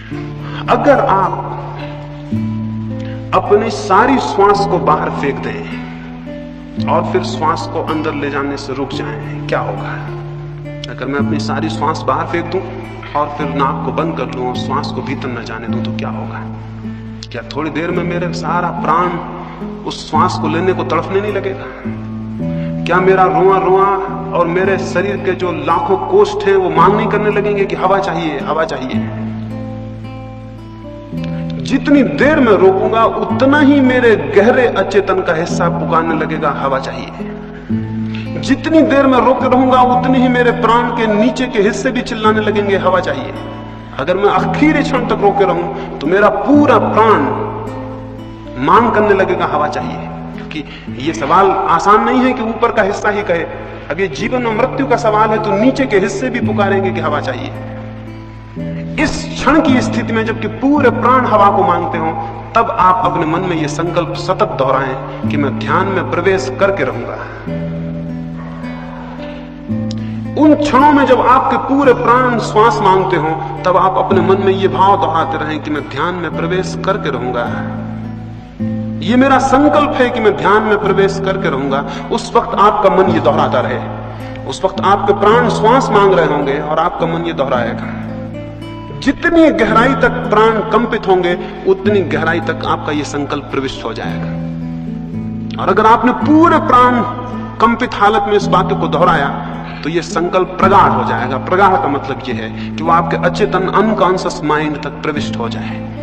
अगर आप अपनी सारी श्वास को बाहर फेंक दें और फिर श्वास को अंदर ले जाने से रुक जाएं, क्या होगा? अगर मैं अपनी सारी श्वास बाहर फेंक दूं और फिर नाक को बंद कर लूं और श्वास को भीतर न जाने दूं, तो क्या होगा? क्या थोड़ी देर में मेरे सारा प्राण उस श्वास को लेने को तड़फने नहीं लगेगा? क्या मेरा रोआ रोआ और मेरे शरीर के जो लाखों कोष्ठ हैं वो मांग नहीं करने लगेंगे कि हवा चाहिए, हवा चाहिए? जितनी देर में रोकूंगा उतना ही मेरे गहरे अचेतन का हिस्सा पुकारने लगेगा, हवा चाहिए। जितनी देर में रोके रहूंगा उतनी ही मेरे प्राण के नीचे के हिस्से भी चिल्लाने लगेंगे, हवा चाहिए। अगर मैं आखिरी क्षण तक रोके रहूं तो मेरा पूरा प्राण मांग करने लगेगा, हवा चाहिए। क्योंकि ये सवाल आसान नहीं है कि ऊपर का हिस्सा ही कहे। अब ये जीवन और मृत्यु का सवाल है तो नीचे के हिस्से भी पुकारेंगे कि हवा चाहिए। इस क्षण की स्थिति में जबकि पूरे प्राण हवा को मांगते हो, तब आप अपने मन में यह संकल्प सतत दोहराएं कि मैं ध्यान में प्रवेश करके रहूंगा। उन क्षणों में जब आपके पूरे प्राण श्वास मांगते हो, तब आप अपने मन में यह भाव दोहराते रहें कि मैं ध्यान में प्रवेश करके रहूंगा। ये मेरा संकल्प है कि मैं ध्यान में प्रवेश करके रहूंगा। उस वक्त आपका मन ये दोहराता रहे। उस वक्त आपके प्राण श्वास मांग रहे होंगे और आपका मन ये दोहराएगा। जितनी गहराई तक प्राण कंपित होंगे उतनी गहराई तक आपका यह संकल्प प्रविष्ट हो जाएगा। और अगर आपने पूरे प्राण कंपित हालत में इस वाक्य को दोहराया तो यह संकल्प प्रगाढ़ हो जाएगा। प्रगाढ़ का मतलब यह है कि वो आपके अचेतन अनकॉन्शियस माइंड तक प्रविष्ट हो जाए।